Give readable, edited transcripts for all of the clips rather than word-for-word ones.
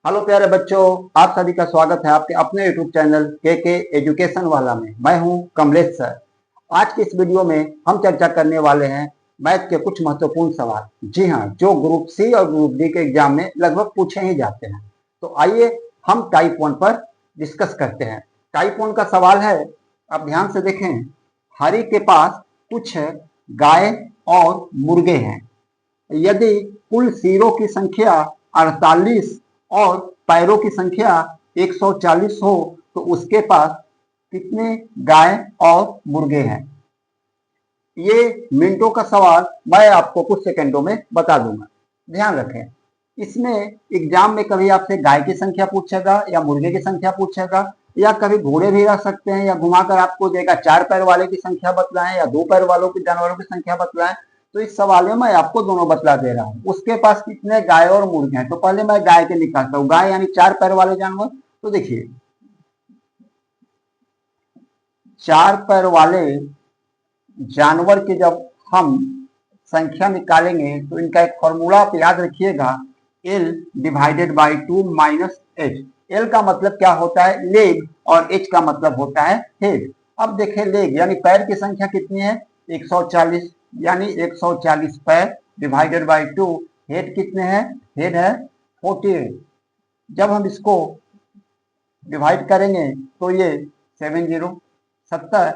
Hello प्यारे बच्चों, आप सभी का स्वागत है आपके अपने यूट्यूब चैनल के एजुकेशन वाला में। मैं हूं कमलेश सर। आज की इस वीडियो में हम चर्चा करने वाले हैं मैथ के कुछ महत्वपूर्ण सवाल। जी हां, जो ग्रुप सी और ग्रुप डी के एग्जाम में लगभग पूछे ही जाते हैं। तो आइए हम टाइप 1 पर डिस्कस करते हैं। टाइप 1 का सवाल है, आप ध्यान से देखें। हरि के पास कुछ गाय और मुर्गे हैं। यदि कुल सिरों की संख्या 48 और पैरों की संख्या 140 हो तो उसके पास कितने गाय और मुर्गे हैं। ये मिनटों का सवाल मैं आपको कुछ सेकंडों में बता दूंगा। ध्यान रखें, इसमें एग्जाम में कभी आपसे गाय की संख्या पूछेगा या मुर्गे की संख्या पूछेगा, या कभी घोड़े भी रह सकते हैं, या घुमाकर आपको देगा 4 पैर वाले की संख्या बतलाएं या 2 पैर वालों की जानवरों की संख्या बतलाएं। तो इस सवाल में मैं आपको दोनों बतला दे रहा हूं। उसके पास कितने गाय और मुर्गे हैं, तो पहले मैं गाय के निकालता हूं। गाय यानी 4 पैर वाले जानवर। तो देखिए, 4 पैर वाले जानवर की जब हम संख्या निकालेंगे तो इनका एक फॉर्मूला आप याद रखिएगा, L divided by 2 minus H। L का मतलब क्या होता है, लेग, और H का मतलब होता है हेड। अब देखें, लेग यानी पैर की संख्या कितनी है, 140, यानी 140 पैर डिवाइडेड बाई 2। हेड कितने हैं, हेड है 48। जब हम इसको डिवाइड करेंगे तो ये 70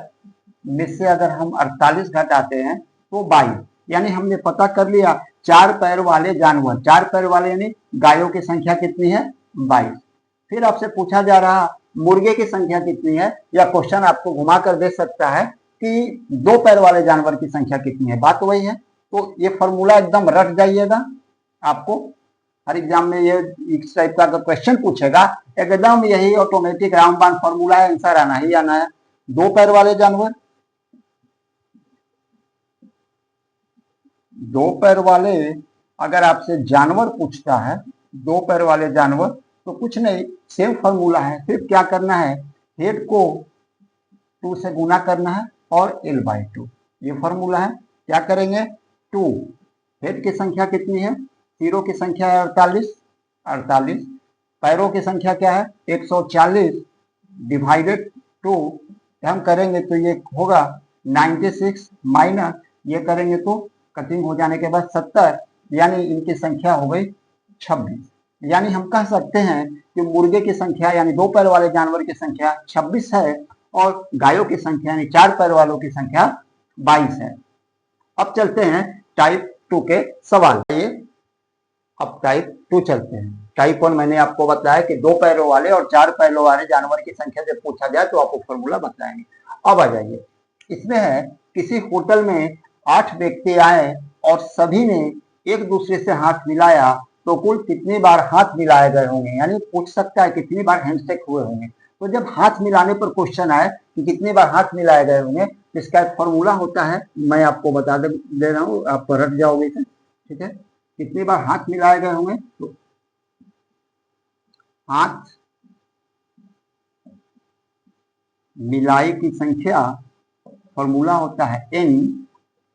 में से अगर हम 48 घटाते हैं तो 22, यानी हमने पता कर लिया 4 पैर वाले जानवर, 4 पैर वाले यानी गायों की संख्या कितनी है, 22। फिर आपसे पूछा जा रहा मुर्गे की संख्या कितनी है, या क्वेश्चन आपको घुमा कर दे सकता है कि 2 पैर वाले जानवर की संख्या कितनी है। बात वही है। तो ये फॉर्मूला एकदम रट जाइएगा। आपको हर एग्जाम में ये इस टाइप का क्वेश्चन पूछेगा, एकदम यही ऑटोमेटिक रामबाण फॉर्मूला है, आंसर आना ही आना है। 2 पैर वाले जानवर, 2 पैर वाले अगर आपसे जानवर पूछता है, 2 पैर वाले जानवर, तो कुछ नहीं, सेम फॉर्मूला है। सिर्फ क्या करना है, हेड को 2 से गुना करना है और L बाई 2, ये फॉर्मूला है। क्या करेंगे, 2, हेड की संख्या कितनी है, सिरों की संख्या है 48, पैरों की संख्या क्या है 140 डिवाइडेड 2, हम करेंगे तो ये होगा 96 माइनस ये करेंगे तो कटिंग हो जाने के बाद 70, यानी इनकी संख्या हो गई 26। यानी हम कह सकते हैं कि मुर्गे की संख्या यानी 2 पैर वाले जानवर की संख्या 26 है और गायों की संख्या यानी 4 पैर वालों की संख्या 22 है। अब चलते हैं टाइप 2 के सवाल। अब टाइप 2 चलते हैं। टाइप 1 मैंने आपको बताया कि 2 पैरों वाले और 4 पैरों वाले जानवर की संख्या जब पूछा जाए तो आपको फॉर्मूला बताएंगे। अब आ जाइए, इसमें है किसी होटल में 8 व्यक्ति आए और सभी ने एक दूसरे से हाथ मिलाया तो कुल कितनी बार हाथ मिलाए गए होंगे, यानी पूछ सकता है कितनी बार हैंडशेक हुए होंगे। तो जब हाथ मिलाने पर क्वेश्चन आए कि कितनी बार हाथ मिलाए गए होंगे, तो इसका एक फॉर्मूला होता है, मैं आपको बता दे रहा हूँ, आप रट जाओगे इसे। ठीक है, कितनी बार हाथ मिलाए गए होंगे, तो हाथ मिलाई की संख्या फॉर्मूला होता है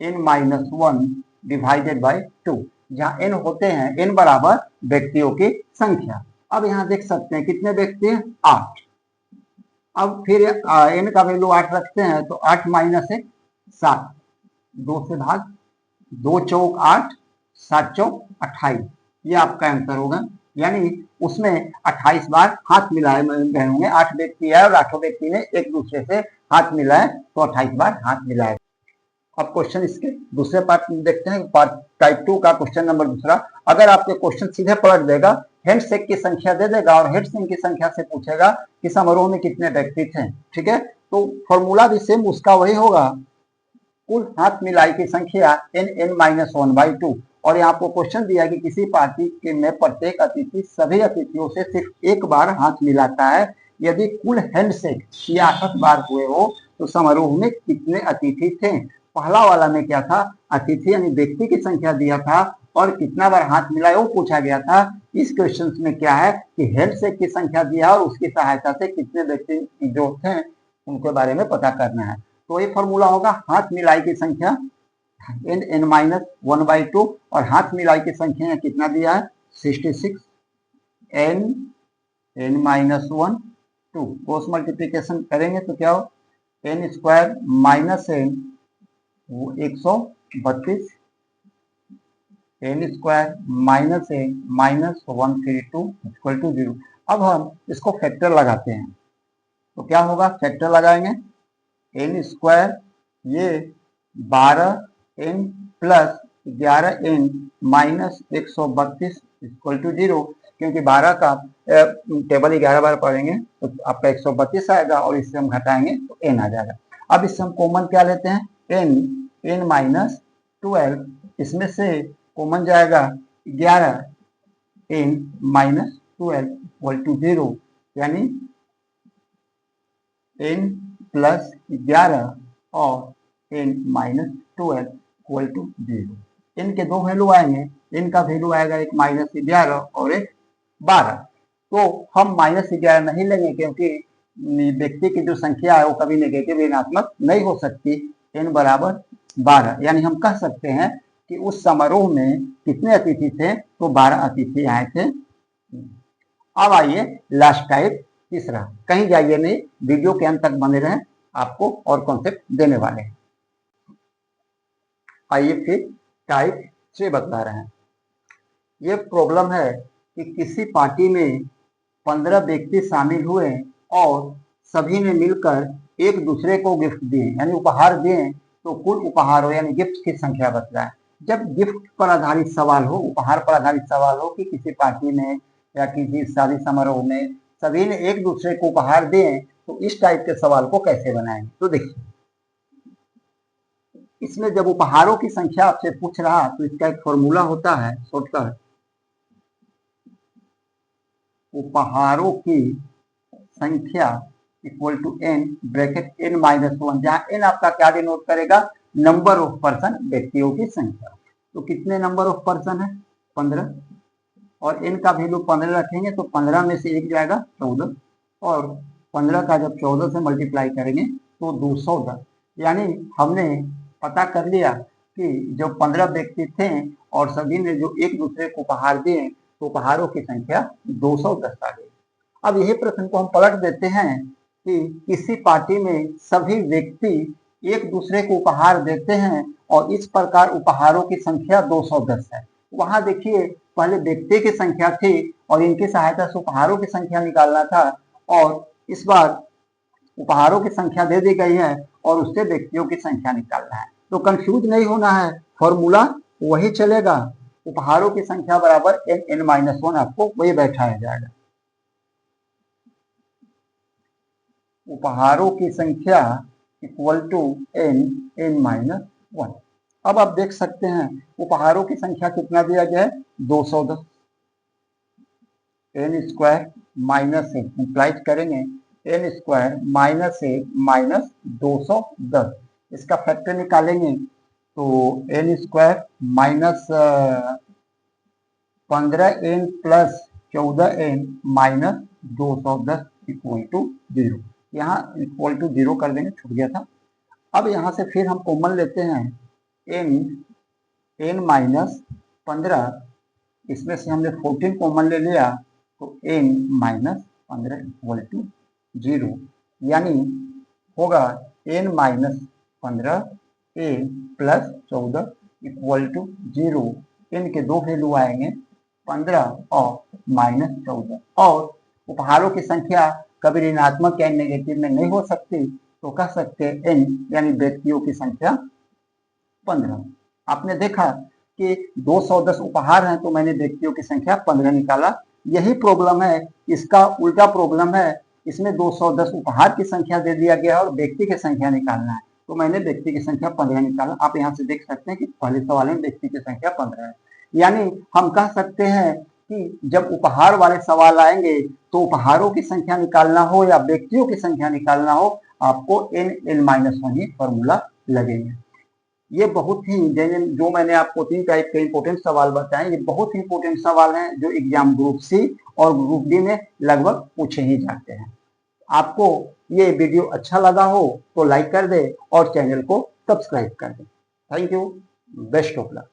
n माइनस 1 डिवाइडेड बाई 2, जहां n होते हैं, n बराबर व्यक्तियों की संख्या। अब यहां देख सकते हैं कितने व्यक्ति हैं, 8। अब फिर n का वैल्यू 8 रखते हैं तो 8 माइनस 1 7, 2 से भाग, 2 चौक 8, 7 चौक 28, ये आपका आंसर होगा। यानी उसमें 28 बार हाथ मिलाए गए होंगे। 8 व्यक्ति है और 8 व्यक्ति ने एक दूसरे से हाथ मिलाए तो 28 बार हाथ मिलाए। अब क्वेश्चन इसके दूसरे पार्ट में देखते हैं, पार्ट टाइप 2 का क्वेश्चन नंबर दूसरा। अगर आपके क्वेश्चन सीधे पलट देगा, हैंडशेक की संख्या दे देगा और हेडशेक की संख्या से पूछेगा कि समारोह में कितने व्यक्ति थे। ठीक है, तो फॉर्मूला भी सेम उसका वही होगा, कुल हाथ मिलाई की संख्या n माइनस 1 बाई 2। और यहाँ आपको क्वेश्चन दिया कि किसी पार्टी के में प्रत्येक अतिथि सभी अतिथियों से सिर्फ एक बार हाथ मिलाता है। यदि कुल हैंडशेक 66 बार हुए हो तो समारोह में कितने अतिथि थे। पहला वाला में क्या था, अतिथि यानी व्यक्ति की संख्या दिया था और कितना बार हाथ मिलाए वो पूछा गया था। इस क्वेश्चन में क्या है कि हैंडशेक की संख्या दिया और उसकी सहायता से कितने व्यक्ति जो थे उनके बारे में पता करना है। तो ये फॉर्मूला होगा हाथ मिलाई की संख्या n माइनस 1 बाई 2, और हाथ मिलाई की संख्या कितना दिया है 66। N n minus one two, cross multiplication करेंगे तो क्या हो, n square minus n 132, n square minus n minus 132 equal to 0। अब हम इसको फैक्टर लगाते हैं तो क्या होगा, फैक्टर लगाएंगे एन स्क्वायर ये 12n plus 11n minus 132 equal to 0, क्योंकि 12 का टेबल 11 बार पढ़ेंगे तो आपका 132 आएगा और इससे हम घटाएंगे तो n आ जाएगा। अब इससे हम कॉमन क्या लेते हैं, n माइनस 12, इसमें से कॉमन जाएगा 11n माइनस 12 इक्वल टू 0, यानी n प्लस 11 और n minus 12 equal to 0। n के दो वैल्यू आएंगे, n का वैल्यू आएगा एक माइनस 11 और एक 12। तो हम माइनस 11 नहीं लेंगे क्योंकि व्यक्ति की जो संख्या है वो कभी नेगेटिव ऋणात्मक नहीं हो सकती। n बराबर 12, यानी हम कह सकते हैं कि उस समारोह में कितने अतिथि थे, तो 12 अतिथि आए थे। अब आइए लास्ट टाइप तीसरा, कहीं जाइए नहीं, वीडियो के अंत तक बने रहें, आपको और कॉन्सेप्ट देने वाले हैं। आइए फिर टाइप 3 बता रहे हैं। ये प्रॉब्लम है कि किसी पार्टी में 15 व्यक्ति शामिल हुए और सभी ने मिलकर एक दूसरे को गिफ्ट दिए, यानी उपहार दिए, तो कुल उपहारों यानी गिफ्ट की संख्या बताएं। जब गिफ्ट पर आधारित सवाल हो, उपहार पर आधारित सवाल हो कि किसी पार्टी में या किसी शादी समारोह में सभी ने एक दूसरे को उपहार दिए, तो इस टाइप के सवाल को कैसे बनाएंगे। तो देखिए, इसमें जब उपहारों की संख्या आपसे पूछ रहा तो इसका एक फॉर्मूला होता है शॉर्टकट, उपहारों की संख्या equal to n bracket n minus 1, जहां n आपका क्या डिनोट करेगा, नंबर ऑफ पर्सन, व्यक्तियों की संख्या। तो कितने नंबर ऑफ पर्सन है, 15, और n का वैल्यू 15 रखेंगे तो 15 में से एक जाएगा 14, और 15 का जब 14 से मल्टीप्लाई करेंगे तो 210, यानी हमने पता कर लिया कि जो 15 व्यक्ति थे और सभी ने जो एक दूसरे को उपहार दिए, तो उपहारों की संख्या 210 आ गई। अब यही प्रश्न को हम पलट देते हैं कि किसी पार्टी में सभी व्यक्ति एक दूसरे को उपहार देते हैं और इस प्रकार उपहारों की संख्या 210 है। वहां देखिए, पहले व्यक्ति की संख्या थी और इनकी सहायता से उपहारों की संख्या निकालना था, और इस बार उपहारों की संख्या दे दी गई है और उससे व्यक्तियों की संख्या निकालना है। तो कंफ्यूज नहीं होना है, फॉर्मूला वही चलेगा, उपहारों की संख्या बराबर n माइनस 1, आपको वही बैठाया जाएगा। उपहारों की संख्या इक्वल टू n माइनस 1। अब आप देख सकते हैं उपहारों की संख्या कितना दिया गया है, 210, n स्क्वायर माइनस 1 इंप्लाइज करेंगे, n स्क्वायर माइनस 1 माइनस 210, इसका फैक्टर निकालेंगे तो n square minus 15n plus 14n minus 210 equal to 0। यहाँ इक्वल टू 0 कर देंगे, छूट गया था। अब यहाँ से फिर हम कॉमन लेते हैं n माइनस 15, इसमें से हमने 14 कॉमन ले लिया तो n माइनस 15 इक्वल टू 0, यानी होगा n minus 15 n plus 14 equal to 0। n के दो वैल्यू आएंगे, 15 और माइनस 14, और उपहारों की संख्या कभी ऋणात्मक या नेगेटिव में नहीं हो सकती, तो कह सकते हैं n यानी व्यक्तियों की संख्या 15। आपने देखा कि 210 उपहार हैं तो मैंने व्यक्तियों की संख्या 15 निकाला। यही प्रॉब्लम है, इसका उल्टा प्रॉब्लम है, इसमें 210 उपहार की संख्या दे दिया गया और व्यक्ति की संख्या निकालना है, तो मैंने व्यक्ति की संख्या 15 निकाला। आप यहाँ से देख सकते हैं कि पहले सवाल में व्यक्ति की संख्या 15 है, यानी हम कह सकते हैं कि जब उपहार वाले सवाल आएंगे तो उपहारों की संख्या निकालना हो या व्यक्तियों की संख्या निकालना हो, आपको n माइनस 1 ही फॉर्मूला लगेंगे। ये बहुत ही जो मैंने आपको 3 टाइप के इंपोर्टेंट सवाल बताए, ये बहुत ही इंपोर्टेंट सवाल हैं जो एग्जाम ग्रुप सी और ग्रुप डी में लगभग पूछे ही जाते हैं। आपको ये वीडियो अच्छा लगा हो तो लाइक कर दे और चैनल को सब्सक्राइब कर दे। Thank you, best of luck.